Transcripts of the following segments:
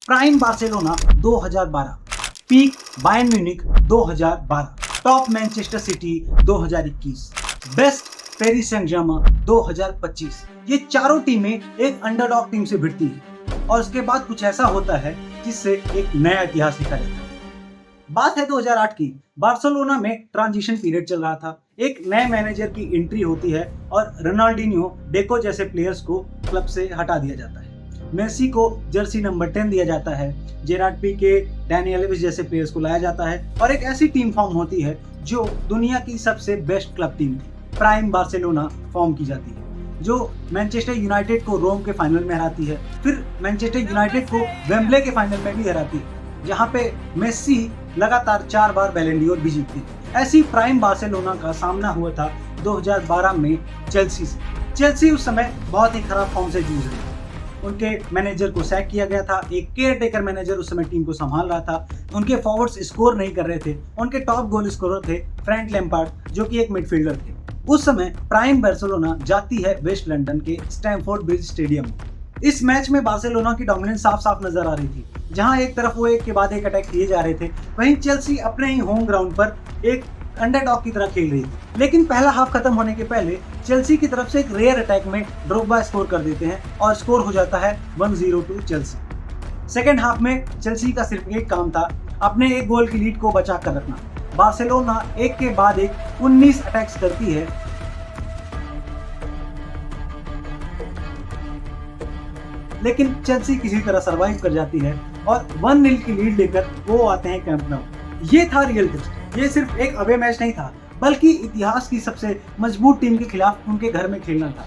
Prime Barcelona 2012, peak Bayern Munich 2012, top Manchester City 2021, best Paris Saint Germain 2025। ये चारों टीमें एक अंडरडॉग टीम से भिड़ती है और उसके बाद कुछ ऐसा होता है जिससे एक नया इतिहास लिखा जाता है। बात है 2008 की। बार्सिलोना में ट्रांजिशन पीरियड चल रहा था, एक नए मैनेजर की एंट्री होती है और रोनाल्डिन्हो, डेको जैसे प्लेयर्स को क्लब से हटा दिया जाता है। मेसी को जर्सी नंबर 10 दिया जाता है, जेरार्ड पीके, डैनी एल्वेस जैसे प्लेयर्स को लाया जाता है और एक ऐसी टीम फॉर्म होती है जो दुनिया की सबसे बेस्ट क्लब टीम थी, प्राइम बार्सिलोना फॉर्म की जाती है, जो मैनचेस्टर यूनाइटेड को रोम के फाइनल में हराती है, फिर मैनचेस्टर यूनाइटेड को वेम्बले के फाइनल में भी हराती है, जहां पे मेसी लगातार 4 बार बैलन डी और भी जीतती है। ऐसी प्राइम बार्सिलोना का सामना हुआ था 2012 में चेल्सी से। चेल्सी उस समय बहुत ही खराब फॉर्म से जूझ रही थी। उनके मैनेजर को सैक किया गया था, एक केयर टेकर मैनेजर उस समय टीम को संभाल रहा था। उनके फॉरवर्ड्स स्कोर नहीं कर रहे थे। उनके टॉप गोल स्कोरर थे फ्रैंक लैम्पार्ड, जो कि एक मिडफील्डर थे। उस समय प्राइम बार्सिलोना जाती है वेस्ट लंदन के स्टैमफोर्ड ब्रिज स्टेडियम में। इस मैच में बार्सिलोना की डोमिनेंस साफ साफ नजर आ रही थी, जहां एक तरफ वो एक के बाद एक अटैक किए जा रहे थे, वहीं चेल्सी अपने ही होम ग्राउंड पर एक अंडरडॉग की तरह खेल रही थी। लेकिन पहला हाफ खत्म होने के पहले चेल्सी की तरफ से एक रेयर अटैक में ड्रोग्बा स्कोर कर देते हैं और स्कोर हो जाता है 1-0 टू चेल्सी। सेकेंड हाफ में चेल्सी का सिर्फ एक काम था, अपने एक गोल की लीड को बचा कर रखना। बार्सिलोना एक के बाद एक 19 अटैक्स करती है, लेकिन चेल्सी किसी तरह सरवाइव कर जाती है और 1-0 की लीड लेकर वो आते हैं कैंप नाउ। ये था रियल टेस्ट। ये सिर्फ एक अवे मैच नहीं था, बल्कि इतिहास की सबसे मजबूत टीम के खिलाफ उनके घर में खेलना था।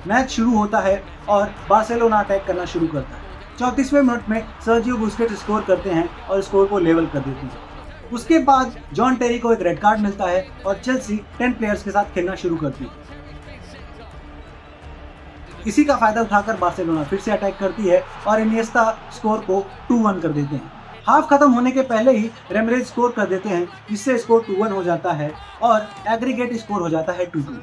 मैच शुरू होता है और बार्सिलोना अटैक करना शुरू करता है। 34वें मिनट में सर्जियो बुस्केट्स स्कोर करते हैं और स्कोर को लेवल कर देते हैं। उसके बाद जॉन टेरी को एक रेड कार्ड मिलता है और चेल्सी 10 प्लेयर्स के साथ खेलना शुरू करती है। इसी का फायदा उठाकर बार्सिलोना फिर से अटैक करती है और इनिएस्टा स्कोर को 2-1 कर देते हैं। हाफ खत्म होने के पहले ही रेमरेज स्कोर कर देते हैं, जिससे स्कोर 2-1 हो जाता है और एग्रीगेट स्कोर हो जाता है 2-2।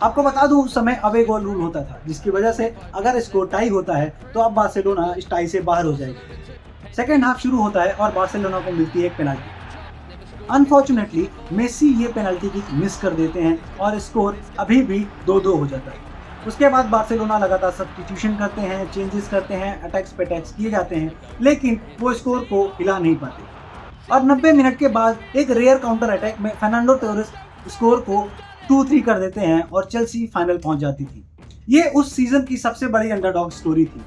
आपको बता दूं, उस समय अवे गोल रूल होता था, जिसकी वजह से अगर स्कोर टाई होता है तो अब बार्सिलोना इस टाई से बाहर हो जाएगी। सेकेंड हाफ शुरू होता है और बार्सिलोना को मिलती है एक पेनल्टी। अनफॉर्चुनेटली मेसी ये पेनल्टी किक मिस कर देते हैं और स्कोर अभी भी 2-2 हो जाता है। उसके बाद बार्सिलोना लगातार सब्स्टिट्यूशन करते हैं, चेंजेस करते हैं, अटैक्स पे अटैक्स किए जाते हैं, लेकिन वो स्कोर को हिला नहीं पाते। और 90 मिनट के बाद एक रेयर काउंटर अटैक में फर्नांडो टोरेस स्कोर को 2-3 कर देते हैं और चेल्सी फाइनल पहुंच जाती थी। ये उस सीजन की सबसे बड़ी अंडरडॉग स्टोरी थी,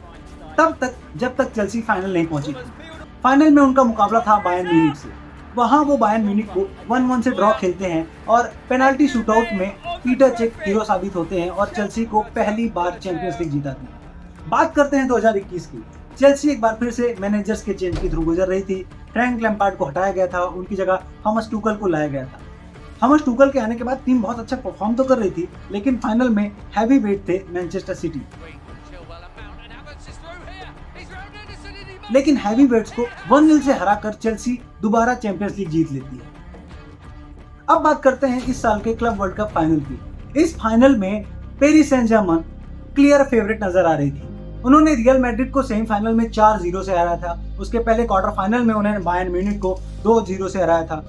तब तक जब तक चेल्सी फाइनल नहीं पहुंची थी। फाइनल में उनका मुकाबला था बायर्न म्यूनिख से। वहां वो बायर्न म्यूनिख को 1-1 से ड्रॉ खेलते हैं और पेनाल्टी शूटआउट में पीटर चेक हीरो साबित होते हैं और चेल्सी को पहली बार चैंपियंस लीग जीताती है। बात करते हैं 2021 की। चेल्सी एक बार फिर से मैनेजर्स के चेंज के थ्रू गुजर रही थी। फ्रैंक लैम्पार्ड को हटाया गया था, उनकी जगह थॉमस टुकल को लाया गया था। थॉमस टुकल के आने के बाद टीम बहुत अच्छा परफॉर्म तो कर रही थी, लेकिन फाइनल में हैवी वेट थे मैनचेस्टर सिटी। लेकिन हैवी वेट्स को 1-0 से हराकर चेल्सी दोबारा चैंपियंस लीग जीत लेती है। अब बात करते हैं इस साल के क्लब वर्ल्ड कप फाइनल की। इस फाइनल में Paris Saint Germain clear favourite नजर आ रही थी। उन्होंने रियल मैड्रिड को सेमीफाइनल में 4-0 से हराया था। उसके पहले क्वार्टर फाइनल में उन्होंने बायर्न म्यूनिख को 2-0 से हराया था।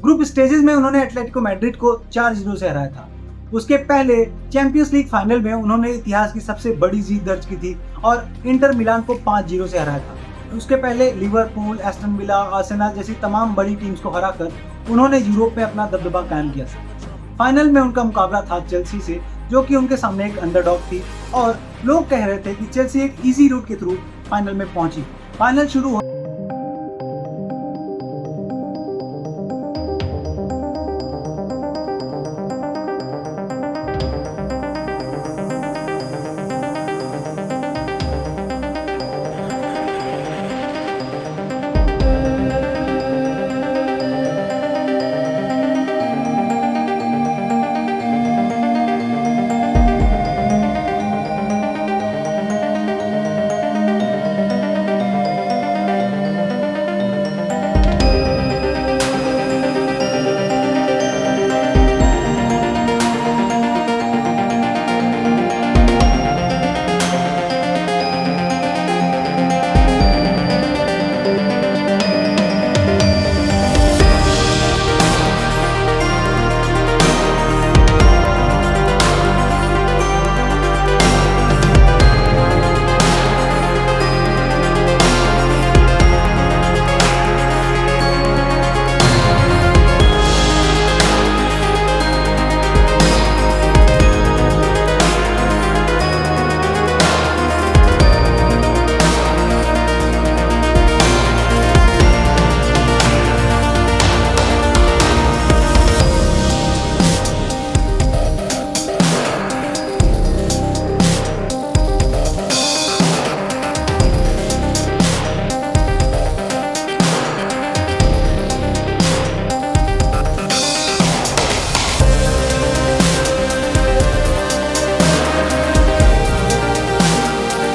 ग्रुप स्टेजेस में उन्होंने एटलेटिको मैड्रिड को 4-0 से हराया था। उसके पहले चैंपियंस लीग फाइनल में उन्होंने इतिहास की सबसे बड़ी जीत दर्ज की थी और इंटर मिलान को 5-0 से हराया था। उसके पहले लिवरपूल, एस्टन विला, आर्सेनल जैसी तमाम बड़ी टीम्स को हराकर उन्होंने यूरोप में अपना दबदबा कायम किया था। फाइनल में उनका मुकाबला था चेल्सी से, जो कि उनके सामने एक अंडरडॉग थी और लोग कह रहे थे कि चेल्सी एक इजी रूट के थ्रू फाइनल में पहुंची। फाइनल शुरू